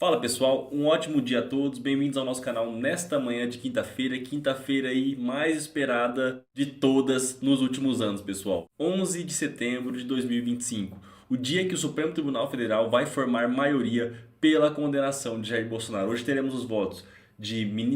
Fala pessoal, um ótimo dia a todos, bem-vindos ao nosso canal nesta manhã de quinta-feira aí mais esperada de todas nos últimos anos, pessoal. 11 de setembro de 2025, o dia que o Supremo Tribunal Federal vai formar maioria pela condenação de Jair Bolsonaro. Hoje teremos os votos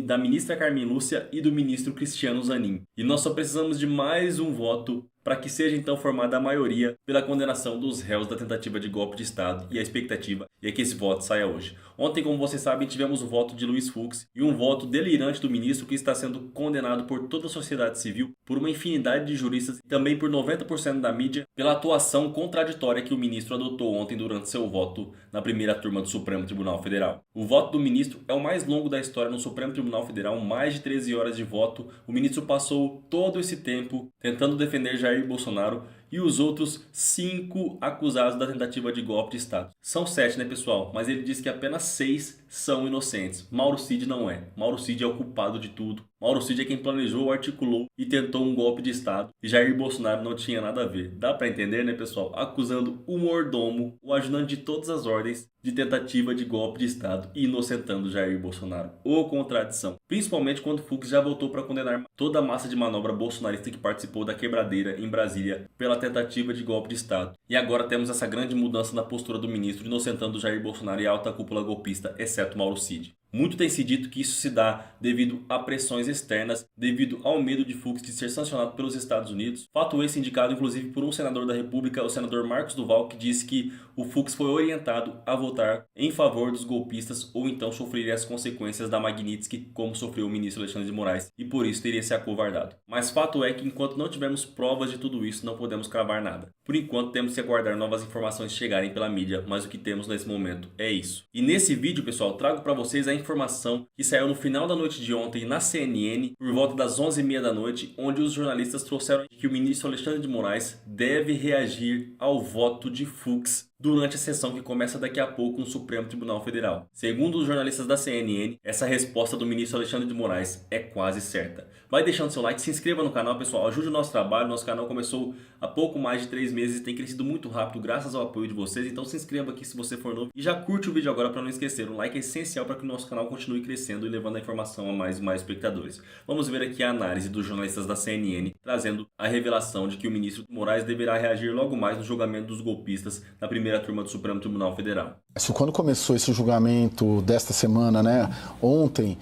da ministra Carmen Lúcia e do ministro Cristiano Zanin. E nós só precisamos de mais um voto para que seja então formada a maioria pela condenação dos réus da tentativa de golpe de Estado, e a expectativa é que esse voto saia hoje. Ontem, como vocês sabem, tivemos o voto de Luiz Fux e um voto delirante do ministro que está sendo condenado por toda a sociedade civil, por uma infinidade de juristas e também por 90% da mídia pela atuação contraditória que o ministro adotou ontem durante seu voto na primeira turma do Supremo Tribunal Federal. O voto do ministro é o mais longo da história no Supremo Tribunal Federal, mais de 13 horas de voto. O ministro passou todo esse tempo tentando defender Jair Bolsonaro e os outros 5 acusados da tentativa de golpe de Estado. São 7, né, pessoal? Mas ele diz que apenas 6 são inocentes. Mauro Cid não é. Mauro Cid é o culpado de tudo. Mauro Cid é quem planejou, articulou e tentou um golpe de Estado. E Jair Bolsonaro não tinha nada a ver. Dá pra entender, né, pessoal? Acusando o mordomo, o ajudante de todas as ordens, de tentativa de golpe de Estado e inocentando Jair Bolsonaro. Ô contradição. Principalmente quando Fux já voltou para condenar toda a massa de manobra bolsonarista que participou da quebradeira em Brasília pela tentativa de golpe de Estado. E agora temos essa grande mudança na postura do ministro, inocentando Jair Bolsonaro e a alta cúpula golpista, exceto Mauro Cid. Muito tem se dito que isso se dá devido a pressões externas, devido ao medo de Fux de ser sancionado pelos Estados Unidos. Fato esse indicado inclusive por um senador da República, o senador Marcos Duval, que disse que o Fux foi orientado a votar em favor dos golpistas ou então sofreria as consequências da Magnitsky, como sofreu o ministro Alexandre de Moraes, e por isso teria se acovardado. Mas fato é que enquanto não tivermos provas de tudo isso, não podemos cravar nada. Por enquanto temos que aguardar novas informações chegarem pela mídia, mas o que temos nesse momento é isso. E nesse vídeo, pessoal, trago para vocês a informação que saiu no final da noite de ontem na CNN, por volta das 11h30 da noite, onde os jornalistas trouxeram que o ministro Alexandre de Moraes deve reagir ao voto de Fux durante a sessão que começa daqui a pouco no Supremo Tribunal Federal. Segundo os jornalistas da CNN, essa resposta do ministro Alexandre de Moraes é quase certa. Vai deixando seu like, se inscreva no canal, pessoal, ajude o nosso trabalho. Nosso canal começou há pouco mais de 3 meses e tem crescido muito rápido graças ao apoio de vocês, então se inscreva aqui se você for novo e já curte o vídeo agora para não esquecer. O like é essencial para que o nosso canal continue crescendo e levando a informação a mais e mais espectadores. Vamos ver aqui a análise dos jornalistas da CNN, trazendo a revelação de que o ministro Moraes deverá reagir logo mais no julgamento dos golpistas na primeira turma do Supremo Tribunal Federal. Quando começou esse julgamento desta semana, né, ontem,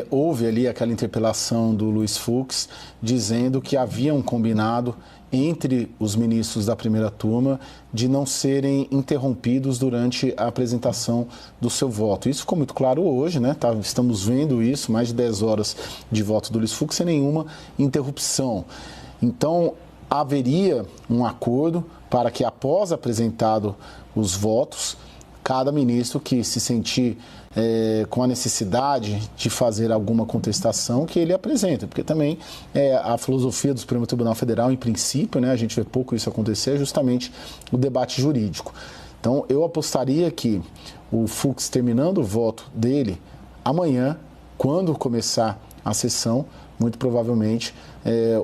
houve ali aquela interpelação do Luiz Fux dizendo que havia um combinado entre os ministros da primeira turma de não serem interrompidos durante a apresentação do seu voto. Isso ficou muito claro hoje, né? Estamos vendo isso, mais de 10 horas de voto do Luiz Fux sem nenhuma interrupção. Então, haveria um acordo para que, após apresentado os votos, cada ministro que se sentir com a necessidade de fazer alguma contestação, que ele apresenta, porque também a filosofia do Supremo Tribunal Federal, em princípio, né, a gente vê pouco isso acontecer, é justamente o debate jurídico. Então, eu apostaria que o Fux, terminando o voto dele, amanhã, quando começar a sessão, muito provavelmente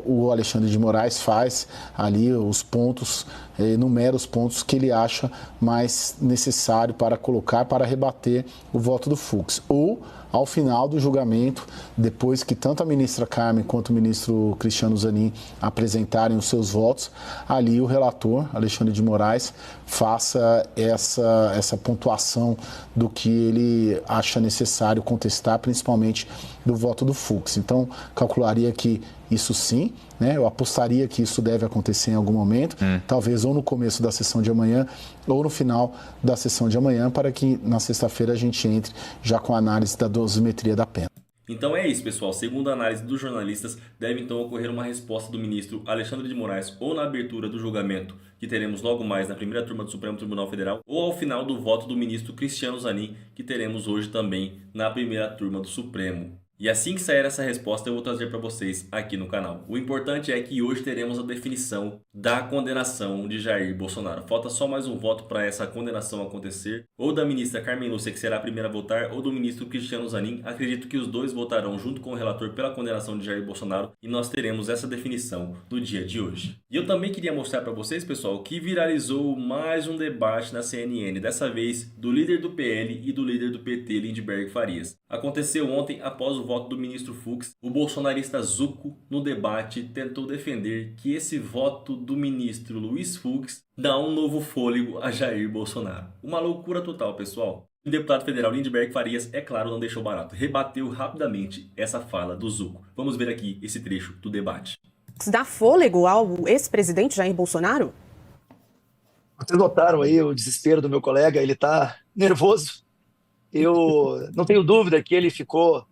o Alexandre de Moraes faz ali os pontos, enumera os pontos que ele acha mais necessário para colocar, para rebater o voto do Fux. Ou, ao final do julgamento, depois que tanto a ministra Carmen quanto o ministro Cristiano Zanin apresentarem os seus votos, ali o relator, Alexandre de Moraes, faça essa pontuação do que ele acha necessário contestar, principalmente do voto do Fux. Então, calcularia que isso sim, né? Eu apostaria que isso deve acontecer em algum momento, talvez ou no começo da sessão de amanhã ou no final da sessão de amanhã, para que na sexta-feira a gente entre já com a análise da dosimetria da pena. Então é isso, pessoal. Segundo a análise dos jornalistas, deve então ocorrer uma resposta do ministro Alexandre de Moraes ou na abertura do julgamento, que teremos logo mais na primeira turma do Supremo Tribunal Federal, ou ao final do voto do ministro Cristiano Zanin, que teremos hoje também na primeira turma do Supremo. E assim que sair essa resposta, eu vou trazer para vocês aqui no canal. O importante é que hoje teremos a definição da condenação de Jair Bolsonaro. Falta só mais um voto para essa condenação acontecer, ou da ministra Carmen Lúcia, que será a primeira a votar, ou do ministro Cristiano Zanin. Acredito que os dois votarão junto com o relator pela condenação de Jair Bolsonaro e nós teremos essa definição no dia de hoje. E eu também queria mostrar para vocês, pessoal, que viralizou mais um debate na CNN, dessa vez do líder do PL e do líder do PT, Lindbergh Farias. Aconteceu ontem após o voto do ministro Fux. O bolsonarista Zucco, no debate, tentou defender que esse voto do ministro Luiz Fux dá um novo fôlego a Jair Bolsonaro. Uma loucura total, pessoal. O deputado federal Lindbergh Farias, é claro, não deixou barato. Rebateu rapidamente essa fala do Zucco. Vamos ver aqui esse trecho do debate. Dá fôlego ao ex-presidente Jair Bolsonaro? Vocês notaram aí o desespero do meu colega, ele está nervoso. Eu não tenho dúvida que ele ficou,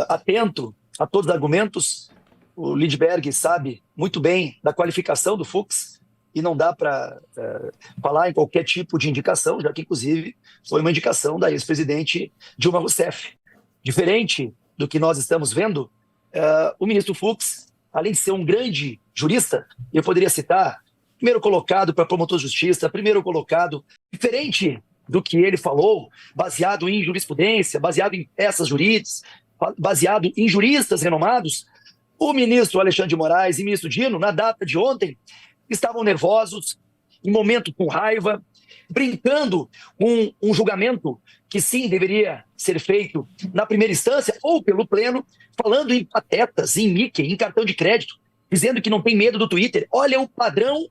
atento a todos os argumentos. O Lindbergh sabe muito bem da qualificação do Fux e não dá para falar em qualquer tipo de indicação, já que, inclusive, foi uma indicação da ex-presidente Dilma Rousseff. Diferente do que nós estamos vendo, o ministro Fux, além de ser um grande jurista, eu poderia citar, primeiro colocado para promotor de justiça, primeiro colocado, diferente do que ele falou, baseado em jurisprudência, baseado em peças jurídicas, baseado em juristas renomados, o ministro Alexandre de Moraes e o ministro Dino, na data de ontem, estavam nervosos, em momento com raiva, brincando com um julgamento que sim deveria ser feito na primeira instância ou pelo pleno, falando em patetas, em Mickey, em cartão de crédito, dizendo que não tem medo do Twitter. Olha o padrão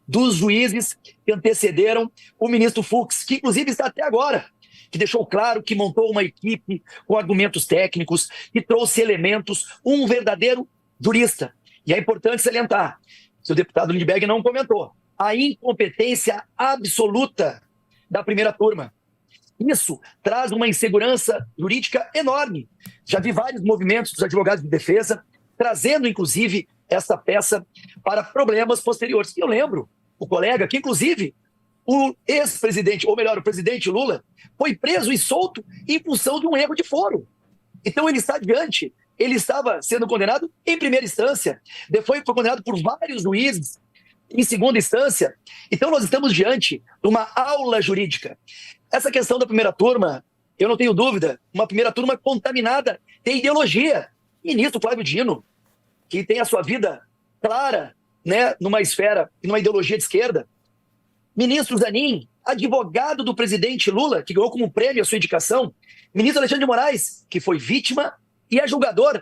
dos juízes que antecederam o ministro Fux, que inclusive está até agora, que deixou claro que montou uma equipe com argumentos técnicos, que trouxe elementos, um verdadeiro jurista. E é importante salientar, se o deputado Lindbergh não comentou, a incompetência absoluta da primeira turma. Isso traz uma insegurança jurídica enorme. Já vi vários movimentos dos advogados de defesa trazendo, inclusive, essa peça para problemas posteriores. E eu lembro, o colega, que inclusive o ex-presidente, ou melhor, o presidente Lula, foi preso e solto em função de um erro de foro. Então ele está diante, ele estava sendo condenado em primeira instância, depois foi condenado por vários juízes em segunda instância. Então nós estamos diante de uma aula jurídica. Essa questão da primeira turma, eu não tenho dúvida, uma primeira turma contaminada de ideologia. Ministro Flávio Dino, que tem a sua vida clara, numa esfera e numa ideologia de esquerda. Ministro Zanin, advogado do presidente Lula, que ganhou como prêmio a sua indicação. Ministro Alexandre de Moraes, que foi vítima e é julgador.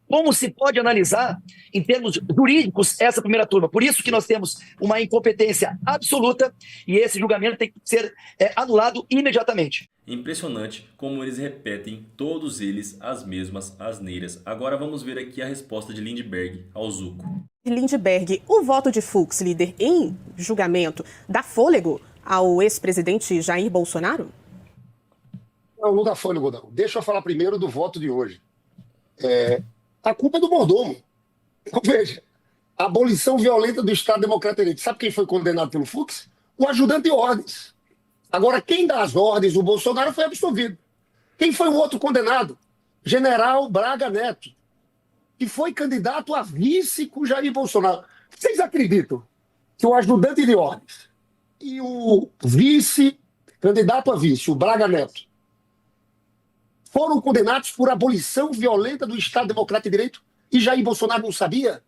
Como se pode analisar, em termos jurídicos, essa primeira turma? Por isso que nós temos uma incompetência absoluta e esse julgamento tem que ser anulado imediatamente. Impressionante como eles repetem, todos eles, as mesmas asneiras. Agora vamos ver aqui a resposta de Lindbergh ao Zucco. Lindbergh, o voto de Fux, líder em julgamento, dá fôlego ao ex-presidente Jair Bolsonaro? Não dá fôlego, não. Deixa eu falar primeiro do voto de hoje. A culpa é do mordomo. Então, veja, a abolição violenta do Estado Democrático de Direito. Sabe quem foi condenado pelo Fux? O ajudante de ordens. Agora, quem dá as ordens, o Bolsonaro, foi absolvido. Quem foi o outro condenado? General Braga Neto, que foi candidato a vice com Jair Bolsonaro. Vocês acreditam que o ajudante de ordens e o vice, candidato a vice, o Braga Neto, foram condenados por abolição violenta do Estado Democrático de Direito e Jair Bolsonaro não sabia?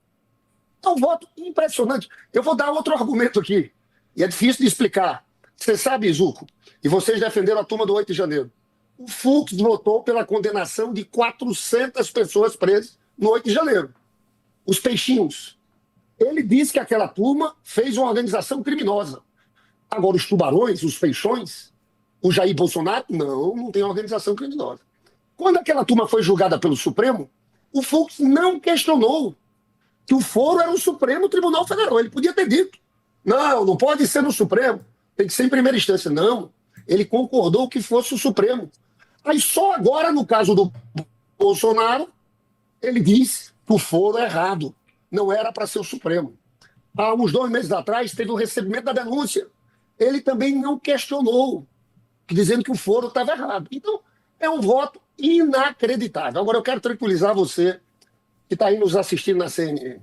É um voto impressionante. Eu vou dar outro argumento aqui, e é difícil de explicar. Você sabe, Zucco, e vocês defenderam a turma do 8 de janeiro. O Fux votou pela condenação de 400 pessoas presas no 8 de janeiro. Os peixinhos. Ele disse que aquela turma fez uma organização criminosa. Agora, os tubarões, os peixões, o Jair Bolsonaro, não tem organização criminosa. Quando aquela turma foi julgada pelo Supremo, o Fux não questionou que o foro era o Supremo Tribunal Federal. Ele podia ter dito, não pode ser no Supremo, tem que ser em primeira instância. Não, ele concordou que fosse o Supremo. Aí só agora, no caso do Bolsonaro, ele disse que o foro é errado, não era para ser o Supremo. Há uns 2 meses atrás, teve o recebimento da denúncia. Ele também não questionou, dizendo que o foro estava errado. Então, é um voto inacreditável. Agora eu quero tranquilizar você que está aí nos assistindo na CNN.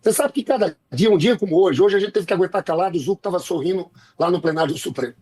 Você sabe que cada dia, um dia como hoje a gente teve que aguentar calado, o Zuco estava sorrindo lá no plenário do Supremo.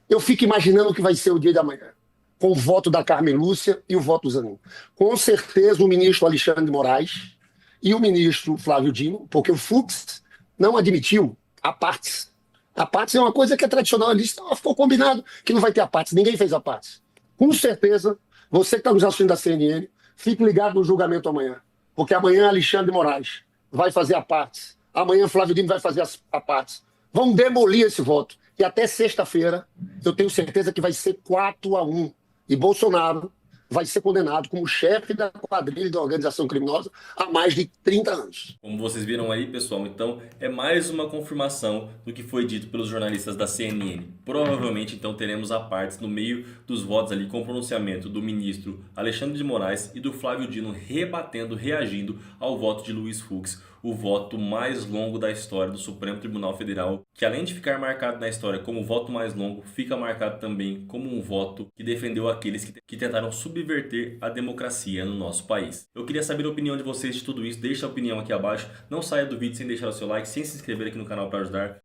Eu fico imaginando o que vai ser o dia de amanhã, com o voto da Carmen Lúcia e o voto do Zanin. Com certeza o ministro Alexandre de Moraes e o ministro Flávio Dino, porque o Fux não admitiu a partes. A partes é uma coisa que é tradicional ali, ficou combinado que não vai ter a partes, ninguém fez a partes. Com certeza, você que está nos assistindo da CNN, fique ligado no julgamento amanhã, porque amanhã Alexandre de Moraes vai fazer a partes, amanhã Flávio Dino vai fazer a partes. Vão demolir esse voto. E até sexta-feira, eu tenho certeza que vai ser 4-1. E Bolsonaro vai ser condenado como chefe da quadrilha da organização criminosa há mais de 30 anos. Como vocês viram aí, pessoal, então é mais uma confirmação do que foi dito pelos jornalistas da CNN. Provavelmente, então, teremos a partes no meio dos votos ali com pronunciamento do ministro Alexandre de Moraes e do Flávio Dino rebatendo, reagindo ao voto de Luiz Fux, o voto mais longo da história do Supremo Tribunal Federal, que além de ficar marcado na história como o voto mais longo, fica marcado também como um voto que defendeu aqueles que tentaram subverter a democracia no nosso país. Eu queria saber a opinião de vocês de tudo isso, deixa a opinião aqui abaixo, não saia do vídeo sem deixar o seu like, sem se inscrever aqui no canal para ajudar.